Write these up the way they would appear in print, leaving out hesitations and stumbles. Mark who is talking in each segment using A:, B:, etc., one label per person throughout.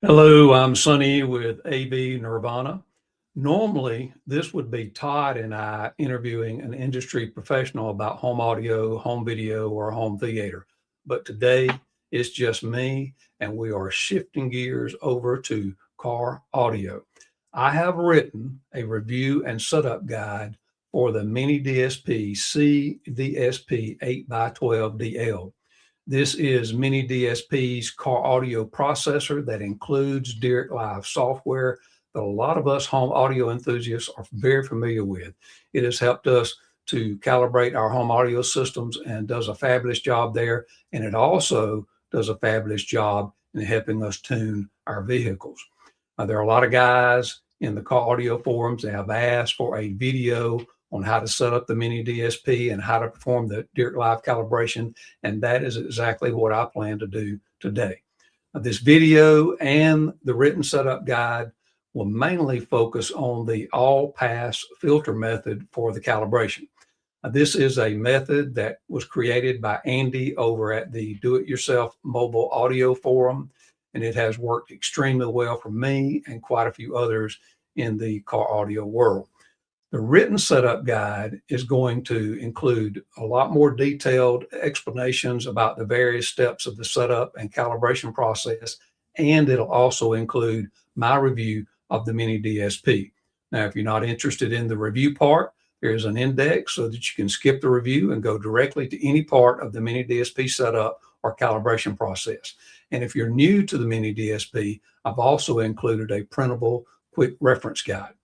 A: Hello, I'm Sonny with AV Nirvana. Normally, this would be Todd and I interviewing an industry professional about home audio, home video, or home theater. But today, it's just me, and we are shifting gears over to car audio. I have written a review and setup guide for the miniDSP C DSP 8x12DL. This is miniDSP's car audio processor that includes Dirac Live software that a lot of us home audio enthusiasts are very familiar with. It has helped us to calibrate our home audio systems and does a fabulous job there. And it also does a fabulous job in helping us tune our vehicles. There are a lot of guys in the car audio forums that have asked for a video on how to set up the miniDSP and how to perform the Dirac Live calibration, and that is exactly what I plan to do today. This video and the written setup guide will mainly focus on the all-pass filter method for the calibration. This is a method that was created by Andy over at the Do-It-Yourself Mobile Audio Forum, and it has worked extremely well for me and quite a few others in the car audio world. The written setup guide is going to include a lot more detailed explanations about the various steps of the setup and calibration process, and it'll also include my review of the miniDSP. Now, if you're not interested in the review part, there's an index so that you can skip the review and go directly to any part of the miniDSP setup or calibration process. And if you're new to the miniDSP, I've also included a printable quick reference guide.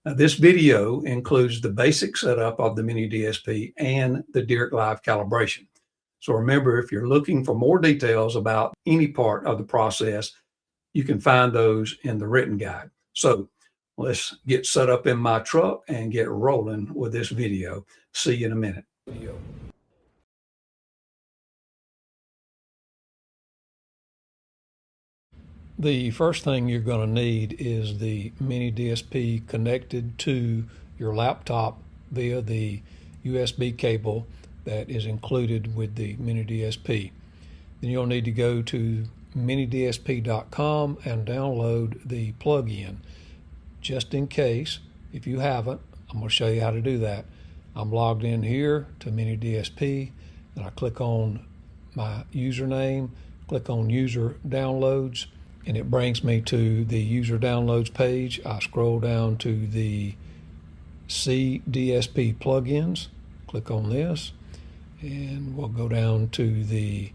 A: Now, this video includes the basic setup of the miniDSP and the Dirac Live calibration. So remember, if you're looking for more details about any part of the process, you can find those in the written guide. So let's get set up in my truck and get rolling with this video. See you in a minute. The first thing you're going to need is the miniDSP connected to your laptop via the USB cable that is included with the miniDSP. Then you'll need to go to miniDSP.com and download the plugin. Just in case, if you haven't, I'm going to show you how to do that. I'm logged in here to miniDSP, and I click on my username, click on user downloads, and it brings me to the user downloads page. I scroll down to the C DSP plugins, click on this, and we'll go down to the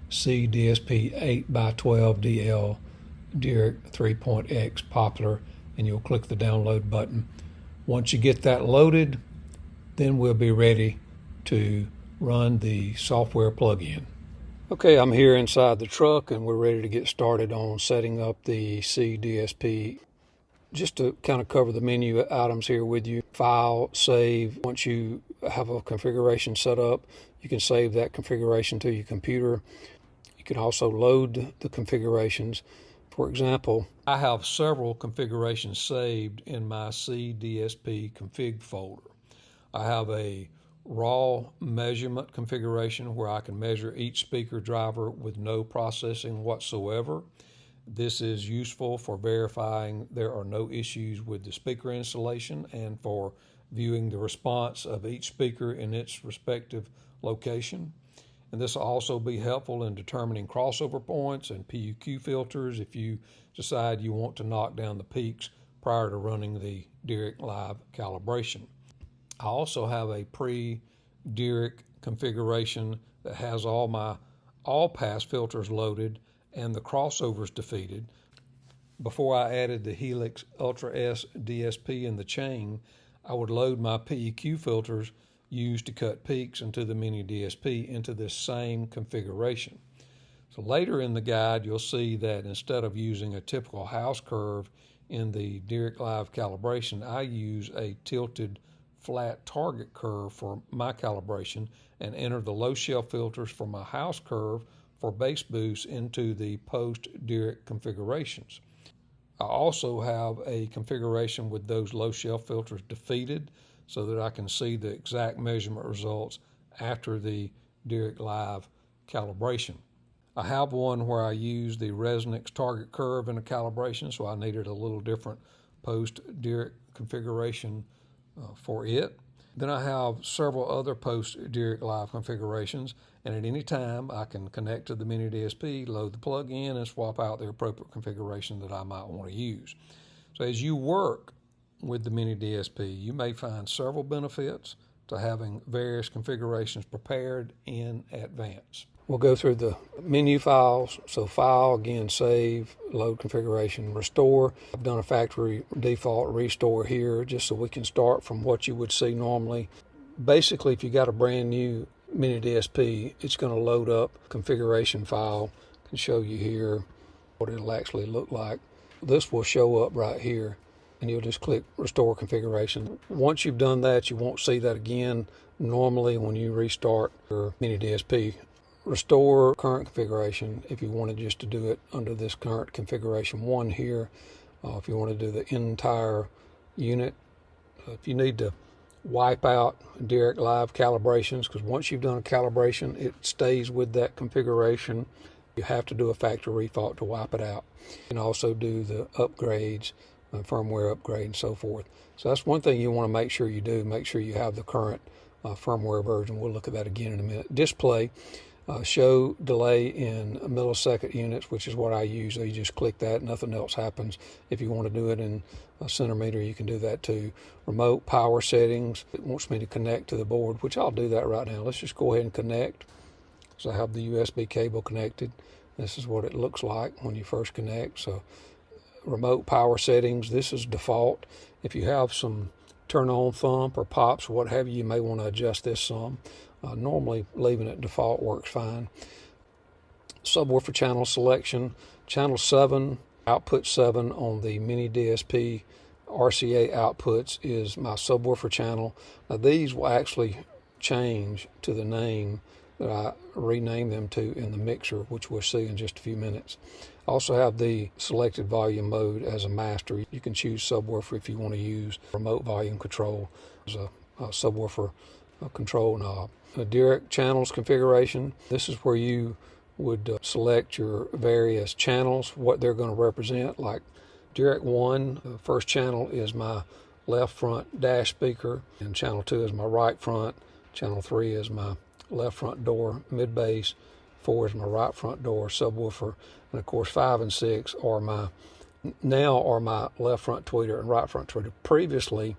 A: C DSP 8x12DL Dirac 3.x popular, and you'll click the download button. Once you get that loaded, then we'll be ready to run the software plugin. Okay, I'm here inside the truck and we're ready to get started on setting up the C DSP. Just to kind of cover the menu items here with you: file, save. Once you have a configuration set up, you can save that configuration to your computer. You can also load the configurations. For example, I have several configurations saved in my C DSP config folder. I have a raw measurement configuration where I can measure each speaker driver with no processing whatsoever. This is useful for verifying there are no issues with the speaker installation and for viewing the response of each speaker in its respective location. And this will also be helpful in determining crossover points and PUQ filters if you decide you want to knock down the peaks prior to running the Dirac Live calibration. I also have a pre-Dirac configuration that has all my all-pass filters loaded and the crossovers defeated. Before I added the Helix Ultra S DSP in the chain, I would load my PEQ filters used to cut peaks into the miniDSP into this same configuration. So later in the guide, you'll see that instead of using a typical house curve in the Dirac Live calibration, I use a tilted flat target curve for my calibration and enter the low shelf filters for my house curve for bass boost into the post-Dirac configurations. I also have a configuration with those low shelf filters defeated so that I can see the exact measurement results after the Dirac Live calibration. I have one where I use the resonance target curve in a calibration, so I needed a little different post-Dirac configuration for it. Then I have several other post-Dirac live configurations, and at any time I can connect to the miniDSP, load the plug-in, and swap out the appropriate configuration that I might want to use. So as you work with the miniDSP, you may find several benefits to having various configurations prepared in advance. We'll go through the menu files. So file, again, save, load configuration, restore. I've done a factory default restore here just so we can start from what you would see normally. Basically, if you got a brand new miniDSP, it's going to load up configuration file. I can show you here what it'll actually look like. This will show up right here, and you'll just click restore configuration. Once you've done that, you won't see that again normally when you restart your miniDSP. Restore current configuration if you wanted just to do it under this current configuration 1 here. If you want to do the entire unit, if you need to wipe out Dirac live calibrations, because once you've done a calibration, it stays with that configuration. You have to do a factory default to wipe it out. You can also do the upgrades, firmware upgrade, and so forth. So that's one thing you want to make sure you do. Make sure you have the current firmware version. We'll look at that again in a minute. Display. Show delay in millisecond units, which is what I use. So you just click that, nothing else happens. If you want to do it in a centimeter, you can do that too. Remote power settings. It wants me to connect to the board, which I'll do that right now. Let's just go ahead and connect. So I have the USB cable connected. This is what it looks like when you first connect. So remote power settings, this is default. If you have some turn on thump or pops or what have you, you may want to adjust this some. Normally leaving it default works fine. Subwoofer channel selection, channel 7, output 7 on the miniDSP RCA outputs is my subwoofer channel. Now these will actually change to the name that I rename them to in the mixer, which we'll see in just a few minutes. I also have the selected volume mode as a master. You can choose subwoofer if you want to use remote volume control as a subwoofer control knob. Dirac channels configuration. This is where you would select your various channels, what they're going to represent. Like Dirac 1, the first channel is my left front dash speaker, and channel 2 is my right front, channel 3 is my left front door mid bass, 4 is my right front door subwoofer, and of course 5 and 6 are my left front tweeter and right front tweeter. Previously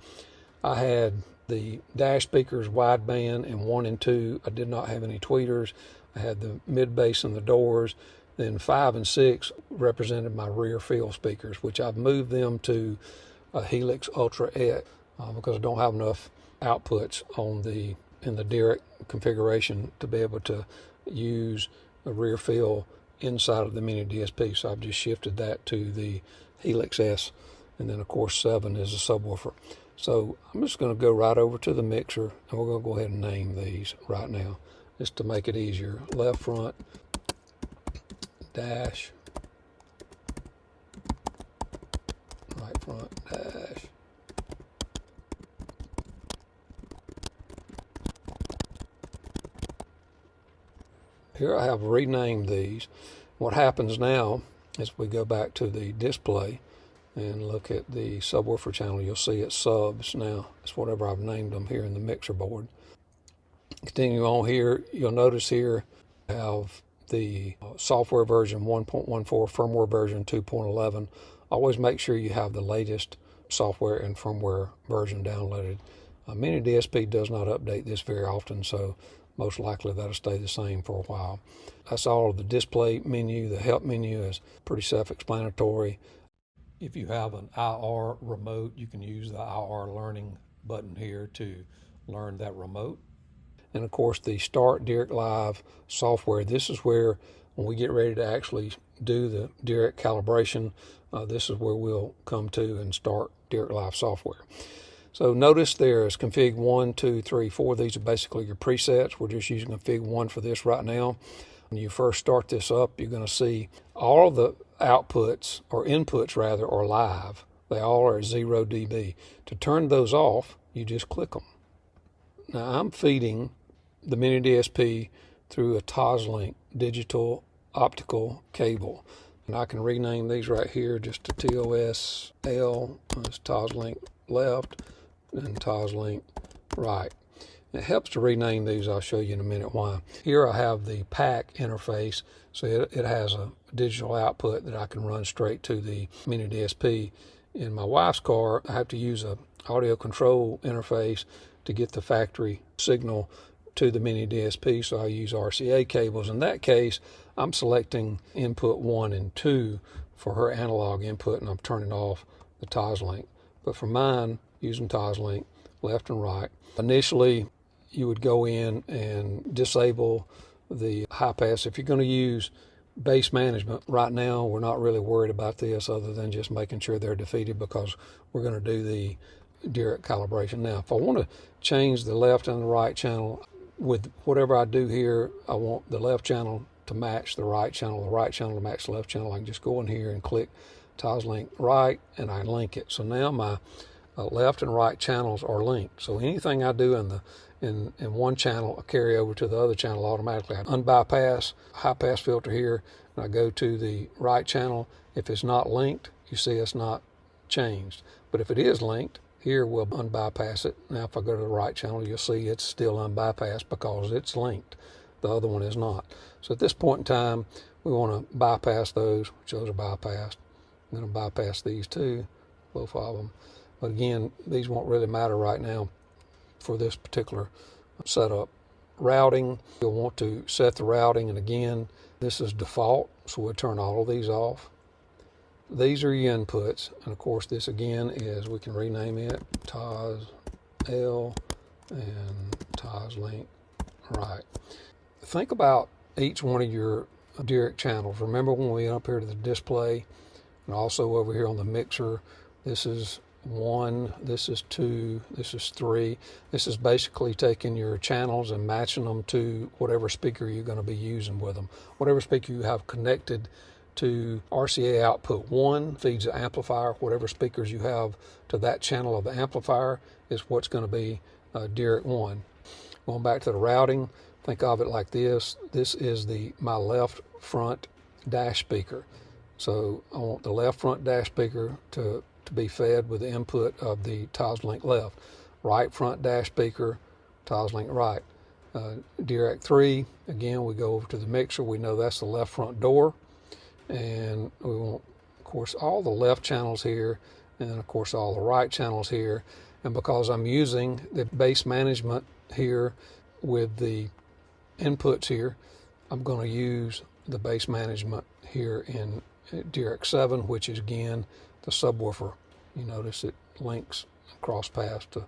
A: I had the dash speakers wideband and 1 and 2. I did not have any tweeters. I had the mid bass and the doors. Then 5 and 6 represented my rear field speakers, which I've moved them to a Helix Ultra X because I don't have enough outputs in the Dirac configuration to be able to use a rear field inside of the miniDSP. So I've just shifted that to the Helix S, and then of course 7 is a subwoofer. So I'm just going to go right over to the mixer, and we're going to go ahead and name these right now just to make it easier. Left front dash, right front dash, here I have renamed these. What happens now is we go back to the display and look at the subwoofer channel. You'll see it's subs now. It's whatever I've named them here in the mixer board. Continue on here, you'll notice here I have the software version 1.14, firmware version 2.11. Always make sure you have the latest software and firmware version downloaded. miniDSP does not update this very often, so most likely that'll stay the same for a while. That's all of the display menu. The help menu is pretty self-explanatory. If you have an IR remote, you can use the IR learning button here to learn that remote. And of course the Start Dirac Live software, this is where when we get ready to actually do the Dirac calibration, this is where we'll come to and start Dirac Live software. So notice there's config 1, 2, 3, 4. These are basically your presets. We're just using config 1 for this right now. When you first start this up, you're going to see all of the outputs, or inputs rather, are live. They all are 0 dB. To turn those off, you just click them. Now I'm feeding the miniDSP through a Toslink digital optical cable. And I can rename these right here just to TOS-L, that's Toslink left, and Toslink right. It helps to rename these. I'll show you in a minute why. Here I have the PAC interface, so it has a digital output that I can run straight to the miniDSP. In my wife's car, I have to use a audio control interface to get the factory signal to the miniDSP, so I use RCA cables. In that case, I'm selecting input 1 and 2 for her analog input, and I'm turning off the Toslink. But for mine, using Toslink left and right, initially you would go in and disable the high pass. If you're going to use bass management, right now we're not really worried about this other than just making sure they're defeated, because we're going to do the Dirac calibration. Now, if I want to change the left and the right channel, with whatever I do here, I want the left channel to match the right channel to match the left channel. I can just go in here and click Toslink right, and I link it. So now my left and right channels are linked. So anything I do in one channel, I carry over to the other channel automatically. I unbypass high pass filter here, and I go to the right channel. If it's not linked, you see it's not changed. But if it is linked, here we'll unbypass it. Now if I go to the right channel, you'll see it's still unbypassed because it's linked. The other one is not. So at this point in time, we want to bypass those, which those are bypassed. I'm going to bypass these two, both of them. But again, these won't really matter right now for this particular setup. Routing, you'll want to set the routing, and again, this is default, so we'll turn all of these off. These are your inputs, and of course this again is, we can rename it TOS-L and Toslink right. Think about each one of your Dirac channels. Remember when we went up here to the display, and also over here on the mixer, this is 1, this is 2, this is 3. This is basically taking your channels and matching them to whatever speaker you're going to be using with them. Whatever speaker you have connected to RCA output 1 feeds the amplifier. Whatever speakers you have to that channel of the amplifier is what's going to be Dirac 1. Going back to the routing, think of it like this. This is my left front dash speaker. So I want the left front dash speaker to be fed with the input of the Toslink left. Right front dash speaker, Toslink right. Dirac 3, again, we go over to the mixer. We know that's the left front door. And we want, of course, all the left channels here, and of course all the right channels here. And because I'm using the bass management here with the inputs here, I'm going to use the bass management here in Dirac 7, which is again the subwoofer. You notice it links cross paths to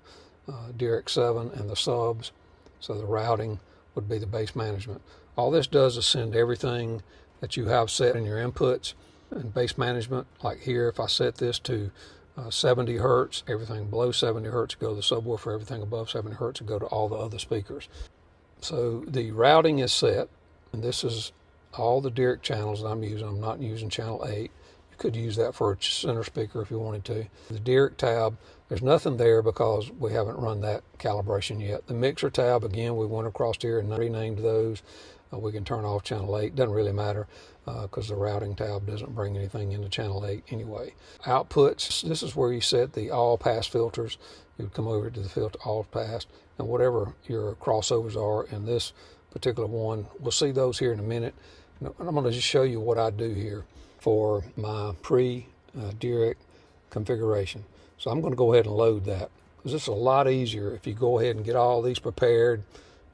A: Dirac 7 and the subs, so the routing would be the bass management. All this does is send everything that you have set in your inputs and bass management. Like here, if I set this to 70 hertz, everything below 70 hertz go to the subwoofer, everything above 70 hertz go to all the other speakers. So the routing is set, and this is all the Dirac channels that I'm using. I'm not using channel 8. You could use that for a center speaker if you wanted to. The Dirac tab, there's nothing there because we haven't run that calibration yet. The mixer tab, again, we went across here and renamed those. We can turn off channel 8. Doesn't really matter because the routing tab doesn't bring anything into channel 8 anyway. Outputs, this is where you set the all pass filters. You would come over to the filter all pass, and whatever your crossovers are in this particular one, we'll see those here in a minute. And I'm going to just show you what I do here for my pre-Dirac configuration. So I'm going to go ahead and load that, because this is a lot easier if you go ahead and get all these prepared,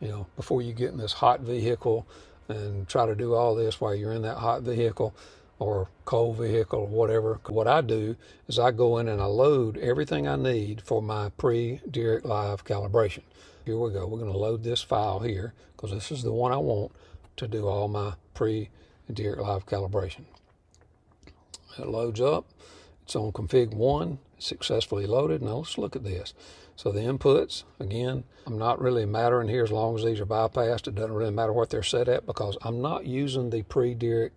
A: you know, before you get in this hot vehicle and try to do all this while you're in that hot vehicle or cold vehicle or whatever. What I do is I go in and I load everything I need for my pre-Dirac live calibration. Here we go. We're going to load this file here because this is the one I want to do all my pre-Dirac live calibration. It loads up. It's on config 1. It's successfully loaded. Now let's look at this. So the inputs, again, I'm not really mattering here as long as these are bypassed. It doesn't really matter what they're set at because I'm not using the pre-Dirac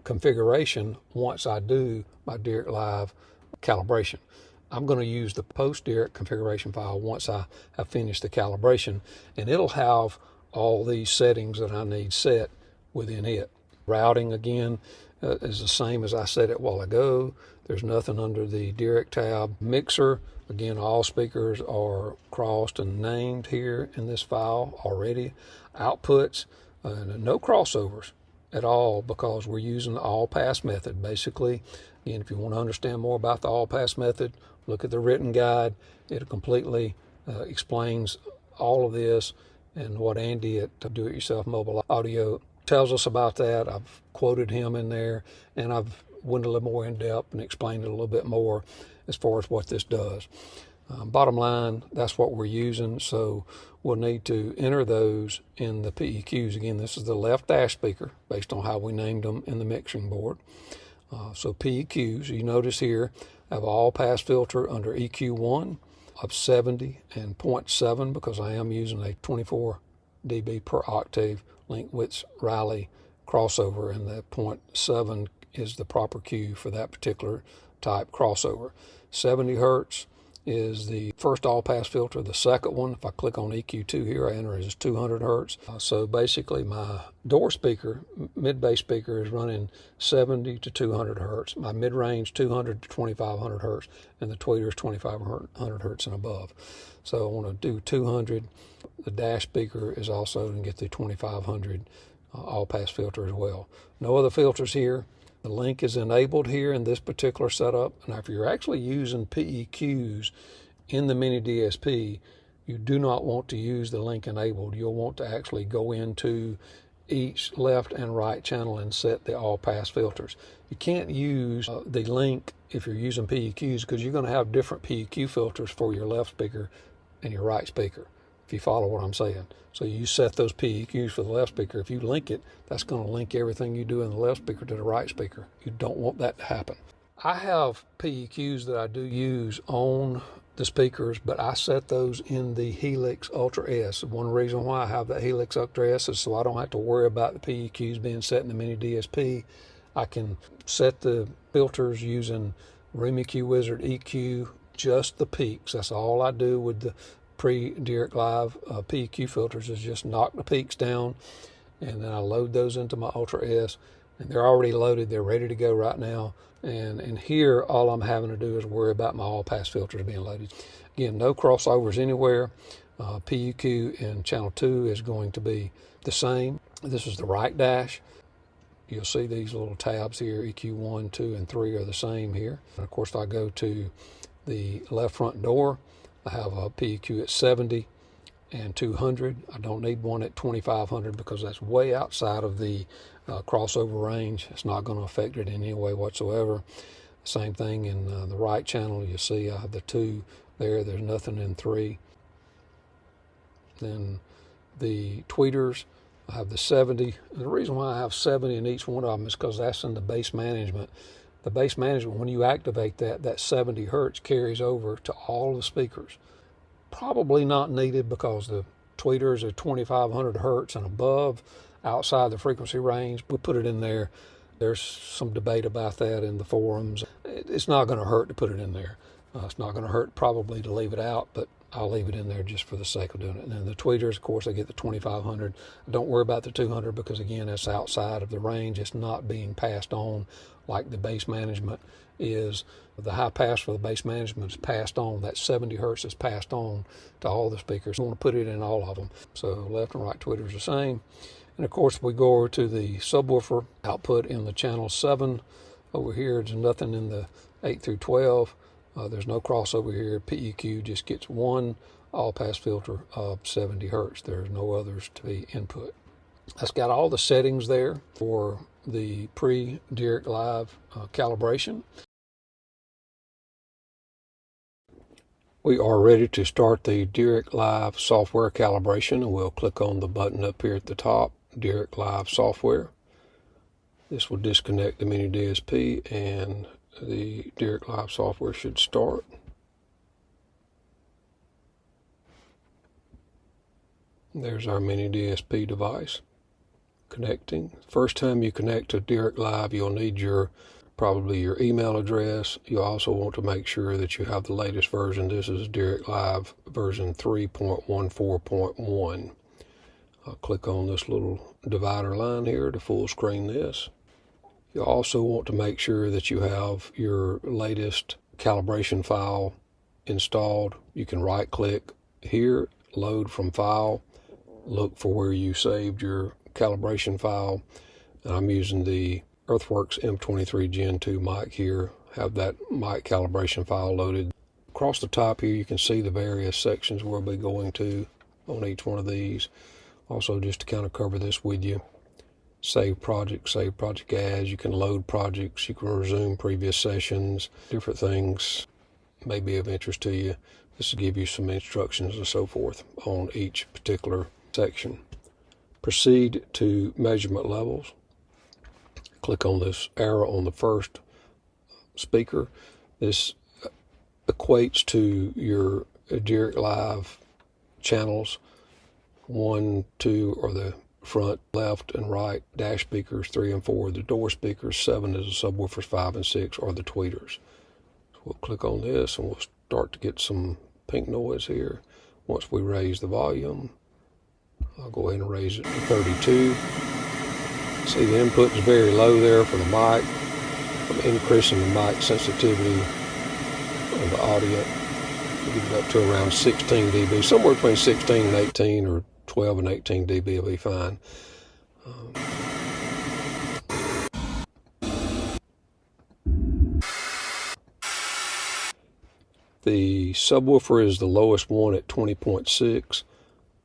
A: configuration once I do my Dirac live calibration. I'm going to use the post-Dirac configuration file once I have finished the calibration, and it'll have all these settings that I need set within it. Routing, again, is the same as I said it a while ago. There's nothing under the Dirac tab. Mixer, again, all speakers are crossed and named here in this file already. Outputs, no crossovers at all because we're using the all-pass method. Basically, again, if you want to understand more about the all-pass method, look at the written guide. It completely explains all of this and what Andy at Do It Yourself Mobile Audio tells us about that. I've quoted him in there, and I've went a little more in depth and explained it a little bit more as far as what this does. Bottom line, that's what we're using, so we'll need to enter those in the PEQs. Again, this is the left dash speaker based on how we named them in the mixing board. So PEQs, you notice here, I have all pass filter under EQ1 of 70 and 0.7 because I am using a 24 dB per octave link width Riley crossover, and the 0.7 is the proper Q for that particular type crossover. 70 hertz is the first all-pass filter. The second one, if I click on EQ2 here, I enter as 200 hertz. So basically my door speaker, mid-bass speaker, is running 70 to 200 hertz. My mid-range 200 to 2500 hertz, and the tweeter is 2500 hertz and above. So I want to do 200. The dash speaker is also going to get the 2500 all-pass filter as well. No other filters here. The link is enabled here in this particular setup. Now, if you're actually using PEQs in the miniDSP, you do not want to use the link enabled. You'll want to actually go into each left and right channel and set the all-pass filters. You can't use the link if you're using PEQs because you're going to have different PEQ filters for your left speaker and your right speaker, if you follow what I'm saying. So you set those PEQs for the left speaker. If you link it, that's going to link everything you do in the left speaker to the right speaker. You don't want that to happen. I have PEQs that I do use on the speakers, but I set those in the Helix Ultra S. One reason why I have that Helix Ultra S is so I don't have to worry about the PEQs being set in the miniDSP. I can set the filters using Room EQ Wizard EQ, just the peaks. That's all I do with the pre-Dirac Live PEQ filters is just knock the peaks down, and then I load those into my Ultra S, and they're already loaded. They're ready to go right now. And here, all I'm having to do is worry about my all-pass filters being loaded. Again, no crossovers anywhere. PEQ in channel 2 is going to be the same. This is the right dash. You'll see these little tabs here, EQ 1, 2, and 3 are the same here. And of course, if I go to the left front door, I have a PEQ at 70 and 200. I don't need one at 2500 because that's way outside of the crossover range. It's not going to affect it in any way whatsoever. Same thing in the right channel. You see I have the 2 there. There's nothing in 3. Then the tweeters, I have the 70. And the reason why I have 70 in each one of them is because that's in the bass management. The bass management, when you activate that, that 70 hertz carries over to all the speakers. Probably not needed because the tweeters are 2500 hertz and above, outside the frequency range. We put it in there. There's some debate about that in the forums. It's not going to hurt to put it in there. It's not going to hurt probably to leave it out, but I'll leave it in there just for the sake of doing it. And then the tweeters, of course, I get the 2500. Don't worry about the 200 because, again, that's outside of the range. It's not being passed on like the bass management is. The high pass for the bass management is passed on. That 70 hertz is passed on to all the speakers. You want to put it in all of them. So left and right tweeters are the same. And of course, we go over to the subwoofer output in the channel 7. Over here, there's nothing in the 8 through 12. There's no crossover here. PEQ just gets one all-pass filter of 70 hertz. There's no others to be input. That's got all the settings there for the pre-Dirac Live calibration. We are ready to start the Dirac Live software calibration, and we'll click on the button up here at the top, Dirac Live Software. This will disconnect the miniDSP and the Dirac Live software should start. There's our miniDSP device connecting. First time you connect to Dirac Live, you'll need probably your email address. You also want to make sure that you have the latest version. This is Dirac Live version 3.14.1. I'll click on this little divider line here to full screen this. You also want to make sure that you have your latest calibration file installed. You can right click here, load from file, look for where you saved your calibration file. I'm using the Earthworks M23 Gen 2 mic here. Have that mic calibration file loaded. Across the top here you can see the various sections we'll be going to on each one of these. Also, just to kind of cover this with you, save project as. You can load projects, you can resume previous sessions, different things may be of interest to you. This will give you some instructions and so forth on each particular section. Proceed to measurement levels. Click on this arrow on the first speaker. This equates to your Dirac Live channels. 1, 2 are the front, left, and right dash speakers. 3 and 4 are the door speakers. 7 is the subwoofers. 5 and 6 are the tweeters. So we'll click on this and we'll start to get some pink noise here. Once we raise the volume, I'll go ahead and raise it to 32. See, the input is very low there for the mic. I'm increasing the mic sensitivity of the audio. We'll get it up to around 16 dB, somewhere between 16 and 18, or 12 and 18 dB will be fine. The subwoofer is the lowest one at 20.6,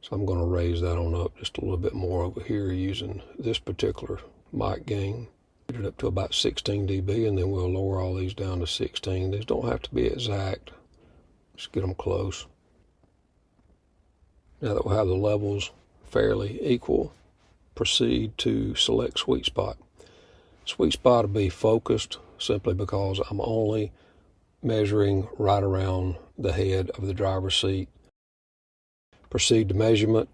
A: so I'm going to raise that on up just a little bit more over here using this particular mic gain. Get it up to about 16 dB, and then we'll lower all these down to 16. These don't have to be exact, just get them close. Now that we have the levels fairly equal, proceed to select sweet spot. Sweet spot will be focused simply because I'm only measuring right around the head of the driver's seat. Proceed to measurement.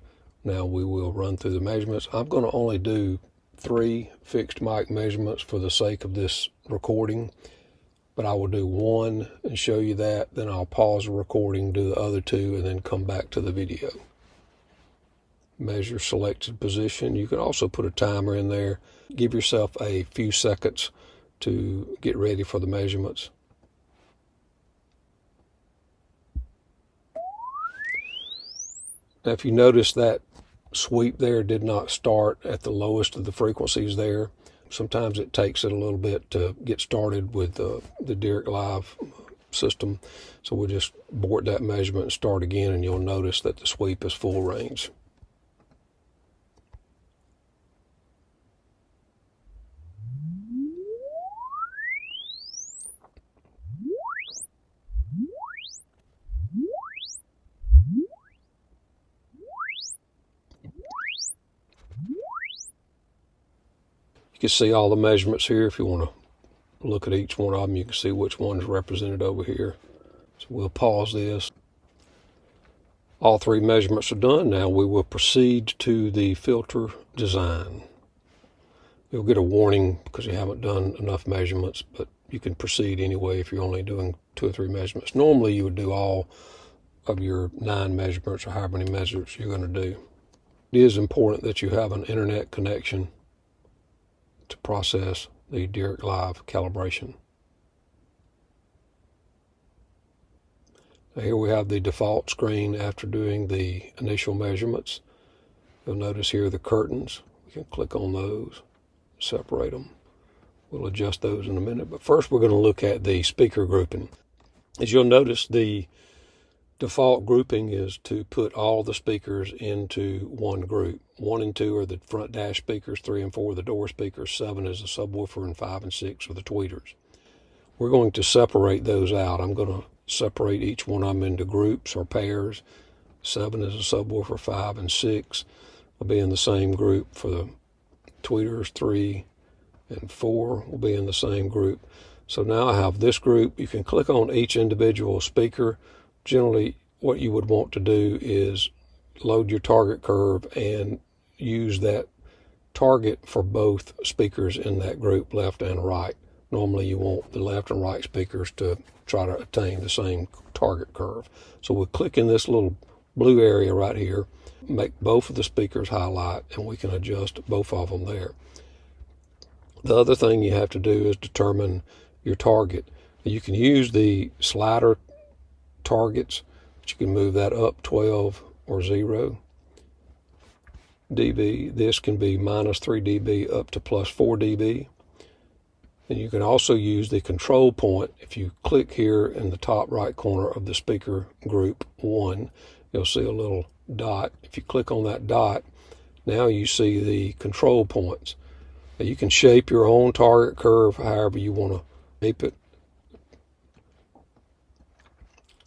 A: Now we will run through the measurements. I'm going to only do 3 fixed mic measurements for the sake of this recording, but I will do 1 and show you that, then I'll pause the recording, do the other 2, and then come back to the video. Measure selected position. You can also put a timer in there. Give yourself a few seconds to get ready for the measurements. Now, if you notice that sweep there did not start at the lowest of the frequencies there. Sometimes it takes it a little bit to get started with the Dirac Live system. So we'll just abort that measurement and start again, and you'll notice that the sweep is full range. You can see all the measurements here. If you want to look at each one of them, you can see which one's represented over here. So we'll pause this. All 3 measurements are done. Now we will proceed to the filter design. You'll get a warning because you haven't done enough measurements, but you can proceed anyway if you're only doing 2 or 3 measurements. Normally you would do all of your 9 measurements or however many measurements you're going to do. It is important that you have an internet connection to process the Dirac Live calibration. Now here we have the default screen after doing the initial measurements. You'll notice here the curtains. We can click on those, separate them. We'll adjust those in a minute, but first we're going to look at the speaker grouping. As you'll notice, the default grouping is to put all the speakers into one group. 1 and 2 are the front dash speakers, 3 and 4 are the door speakers, 7 is the subwoofer, and 5 and 6 are the tweeters. We're going to separate those out. I'm going to separate each one of them into groups or pairs. 7 is the subwoofer, 5 and 6 will be in the same group. For the tweeters, 3 and 4 will be in the same group. So now I have this group. You can click on each individual speaker. Generally, what you would want to do is load your target curve and use that target for both speakers in that group, left and right. Normally you want the left and right speakers to try to attain the same target curve. So we'll click in this little blue area right here, make both of the speakers highlight, and we can adjust both of them there. The other thing you have to do is determine your target. You can use the slider targets, but you can move that up 12 or 0 dB. This can be minus 3 dB up to plus 4 dB. And you can also use the control point. If you click here in the top right corner of the speaker group 1, you'll see a little dot. If you click on that dot, now you see the control points. Now you can shape your own target curve however you want to shape it.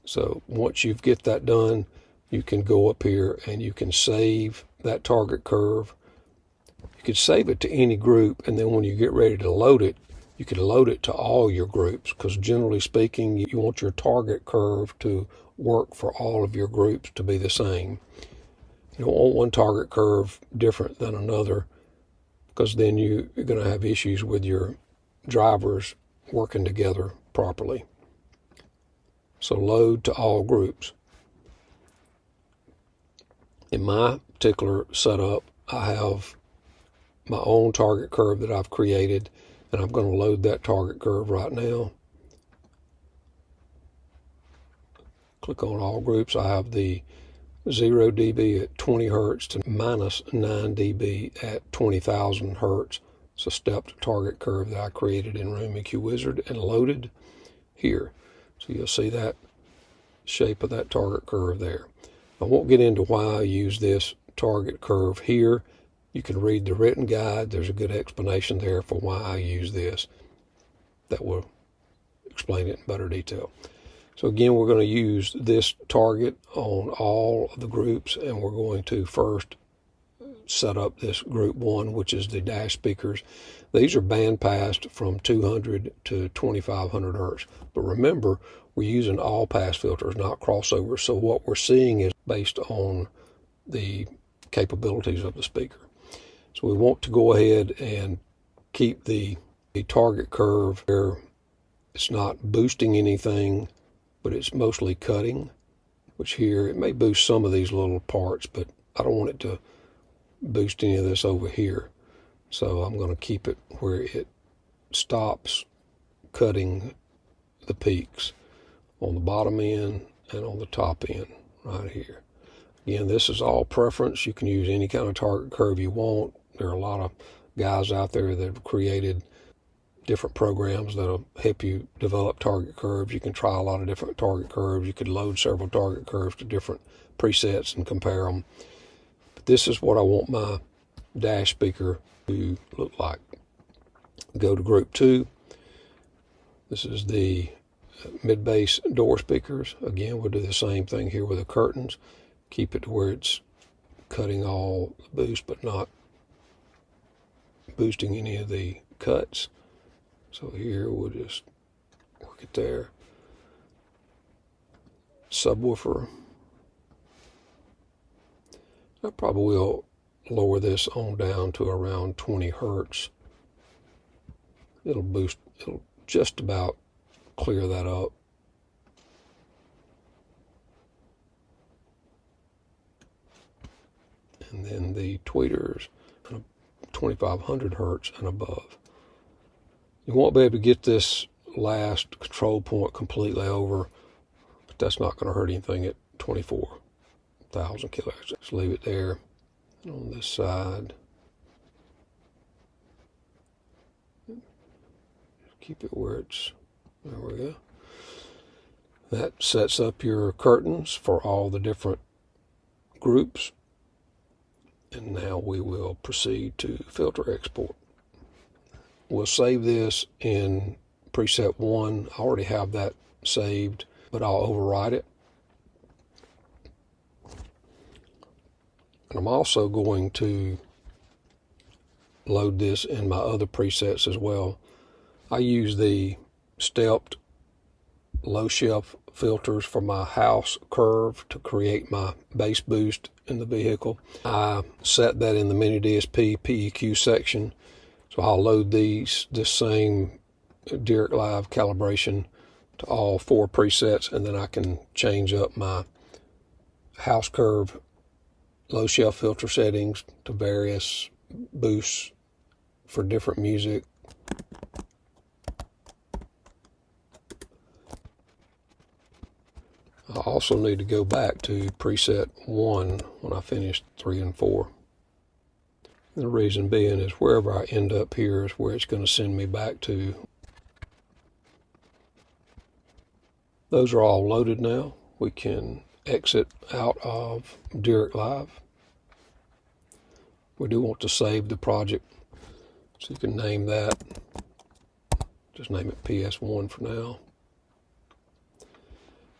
A: So once you get that done, you can go up here and you can save that target curve. You could save it to any group, and then when you get ready to load it, you can load it to all your groups, because generally speaking, you want your target curve to work for all of your groups to be the same. You don't want one target curve different than another, because then you're going to have issues with your drivers working together properly. So load to all groups. In my particular setup, I have my own target curve that I've created, and I'm going to load that target curve right now. Click on all groups. I have the 0 dB at 20 hertz to minus 9 dB at 20,000 hertz. It's a stepped target curve that I created in Room EQ Wizard and loaded here. So you'll see that shape of that target curve there. I won't get into why I use this target curve here. You can read the written guide. There's a good explanation there for why I use this. That will explain it in better detail. So again, we're going to use this target on all of the groups, and we're going to first set up this group 1, which is the dash speakers. These are band passed from 200 to 2500 hertz. But remember, we're using all pass filters, not crossovers. So what we're seeing is based on the capabilities of the speaker. So we want to go ahead and keep the target curve where it's not boosting anything, but it's mostly cutting, which here it may boost some of these little parts, but I don't want it to boost any of this over here. So I'm going to keep it where it stops cutting the peaks on the bottom end and on the top end right here. Again, this is all preference. You can use any kind of target curve you want. There are a lot of guys out there that have created different programs that'll help you develop target curves. You can try a lot of different target curves. You could load several target curves to different presets and compare them. But this is what I want my dash speaker to look like. Go to group 2. This is the mid-bass door speakers. Again, we'll do the same thing here with the curtains. Keep it to where it's cutting all the boost, but not boosting any of the cuts. So here we'll just work it there. Subwoofer. I probably will lower this on down to around 20 hertz. It'll boost, it'll just about clear that up. And then the tweeters, 2500 hertz and above. You won't be able to get this last control point completely over, but that's not going to hurt anything at 24,000 kilohertz. Just leave it there. And on this side, keep it where it's, there we go. That sets up your curtains for all the different groups. And now we will proceed to filter export. We'll save this in preset 1. I already have that saved, but I'll override it. And I'm also going to load this in my other presets as well. I use the stepped low shelf filters for my house curve to create my bass boost in the vehicle. I set that in the miniDSP PEQ section. So I'll load this same Dirac Live calibration to all 4 presets, and then I can change up my house curve low shelf filter settings to various boosts for different music. I also need to go back to preset 1 when I finish 3 and 4. And the reason being is wherever I end up here is where it's going to send me back to. Those are all loaded now. We can exit out of Dirac Live. We do want to save the project, so you can name that. Just name it PS1 for now.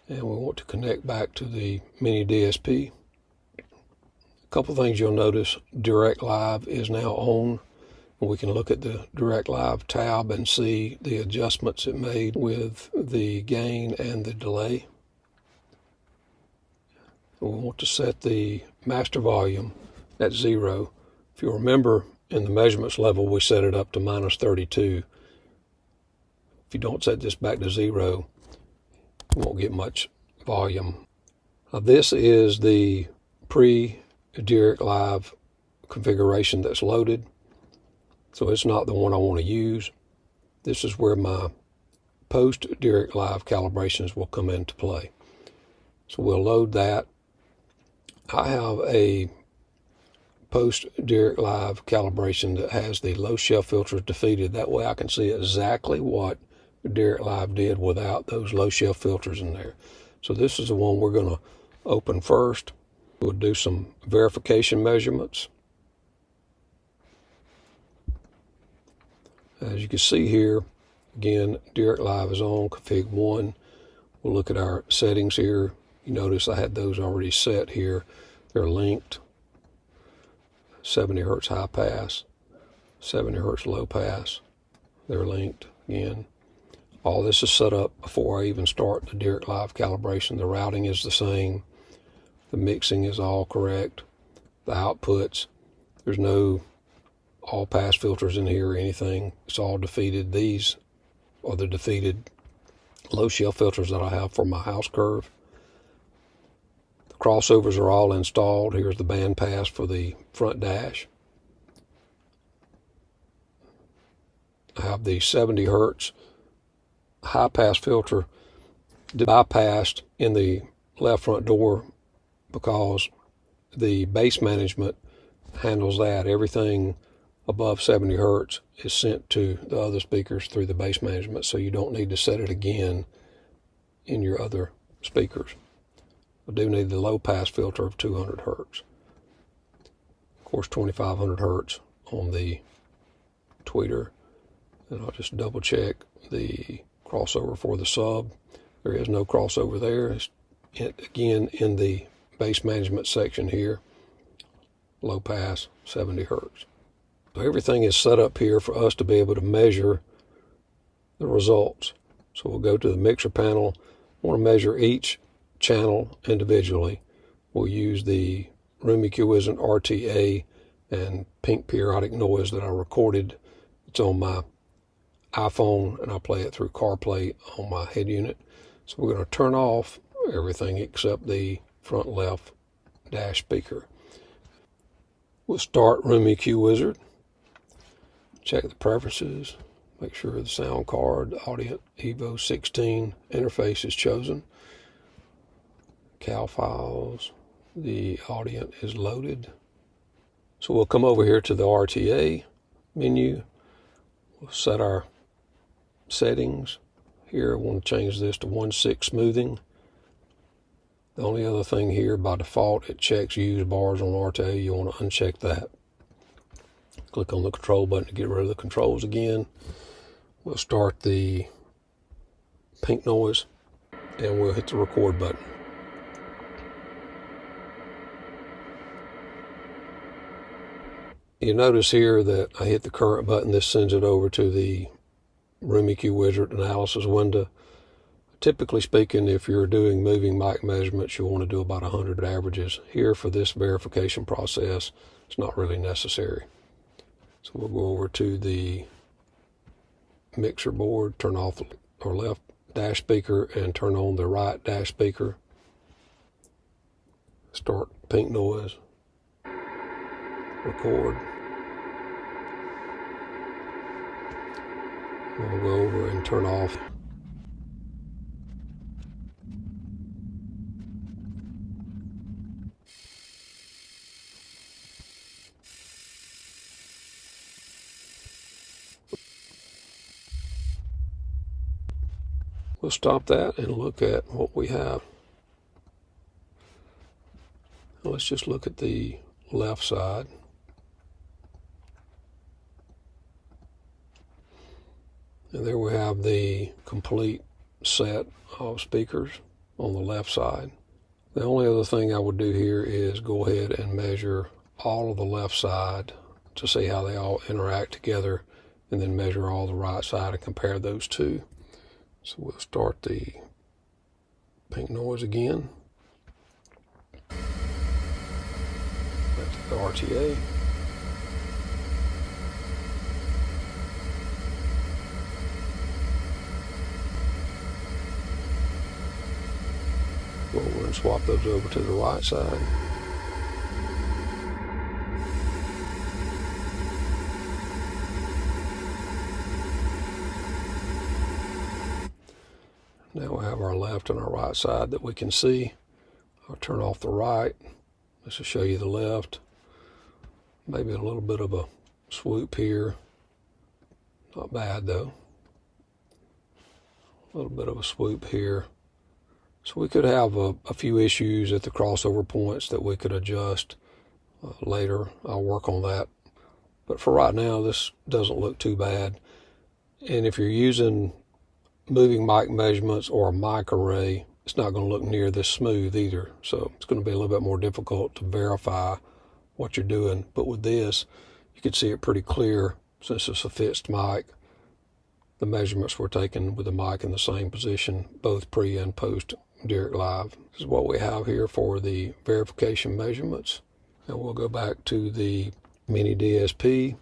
A: And we want to connect back to the miniDSP. A couple things you'll notice: Dirac Live is now on. We can look at the Dirac Live tab and see the adjustments it made with the gain and the delay. We want to set the master volume at 0. If you remember, in the measurements level, we set it up to -32. If you don't set this back to 0, you won't get much volume. Now, this is the pre-Dirac Live configuration that's loaded, so it's not the one I want to use. This is where my post-Dirac Live calibrations will come into play. So we'll load that. I have a post-Dirac Live calibration that has the low shelf filters defeated. That way I can see exactly what Dirac Live did without those low shelf filters in there. So this is the one we're going to open first. We'll do some verification measurements. As you can see here, again, Dirac Live is on, config 1. We'll look at our settings here. You notice I had those already set here. They're linked. 70 Hertz high pass, 70 Hertz low pass. They're linked again. All this is set up before I even start the Dirac Live calibration. The routing is the same. The mixing is all correct. The outputs, there's no all pass filters in here or anything. It's all defeated. These are the defeated low shelf filters that I have for my house curve. The crossovers are all installed. Here's the band pass for the front dash. I have the 70 Hertz high pass filter bypassed in the left front door because the bass management handles that. Everything above 70 Hertz is sent to the other speakers through the bass management, so you don't need to set it again in your other speakers. I do need the low pass filter of 200 Hertz. Of course, 2500 Hertz on the tweeter. And I'll just double check the crossover for the sub. There is no crossover there. It's again in the bass management section here. Low pass, 70 Hertz. So everything is set up here for us to be able to measure the results. So we'll go to the mixer panel. I want to measure each channel individually. We'll use the REW RTA and pink periodic noise that I recorded. It's on my iPhone, and I'll play it through CarPlay on my head unit. So we're going to turn off everything except the front left dash speaker. We'll start REW Wizard. Check the preferences. Make sure the sound card, the Audio Evo 16 interface is chosen. Cal files, the audio is loaded. So we'll come over here to the RTA menu. We'll set our settings. Here I want to change this to 1.6 smoothing. The only other thing here, by default, it checks use bars on RTA. You want to uncheck that. Click on the control button to get rid of the controls again. We'll start the pink noise and we'll hit the record button. You notice here that I hit the current button. This sends it over to the REW Wizard analysis window. Typically speaking, if you're doing moving mic measurements, you'll want to do about 100 averages. Here for this verification process, it's not really necessary. So we'll go over to the mixer board, turn off our left dash speaker and turn on the right dash speaker. Start pink noise. Record. We'll go over and turn off. We'll stop that and look at what we have. Let's just look at the left side. And there we have the complete set of speakers on the left side. The only other thing I would do here is go ahead and measure all of the left side to see how they all interact together, and then measure all the right side and compare those two. So we'll start the pink noise again. Back to the RTA. Go over and swap those over to the right side. Now we have our left and our right side that we can see. I'll turn off the right. This will show you the left. Maybe a little bit of a swoop here. Not bad though. A little bit of a swoop here. So we could have a few issues at the crossover points that we could adjust later. I'll work on that. But for right now, this doesn't look too bad. And if you're using moving mic measurements or a mic array, it's not going to look near this smooth either. So it's going to be a little bit more difficult to verify what you're doing. But with this, you can see it pretty clear since it's a fixed mic. The measurements were taken with the mic in the same position, both pre and post Dirac Live. This is what we have here for the verification measurements. And we'll go back to the miniDSP.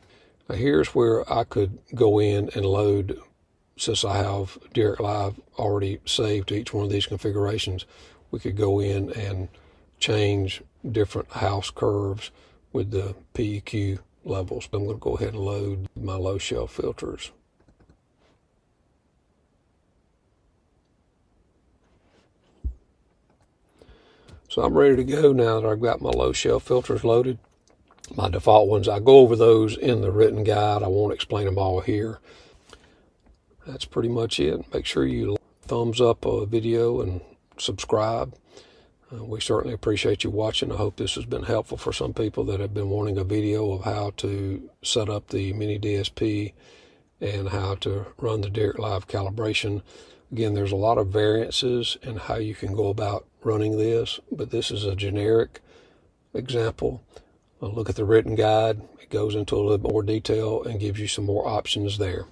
A: Now here's where I could go in and load, since I have Dirac Live already saved to each one of these configurations, we could go in and change different house curves with the PEQ levels. I'm going to go ahead and load my low shelf filters. So I'm ready to go now that I've got my low shelf filters loaded. My default ones, I go over those in the written guide. I won't explain them all here. That's pretty much it. Make sure you thumbs up a video and subscribe. We certainly appreciate you watching. I hope this has been helpful for some people that have been wanting a video of how to set up the miniDSP and how to run the Dirac Live calibration. Again, there's a lot of variances in how you can go about running this, but this is a generic example. Look at the written guide. It goes into a little bit more detail and gives you some more options there.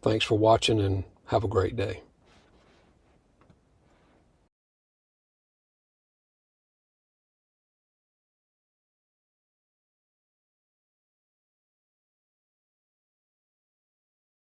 A: Thanks for watching and have a great day.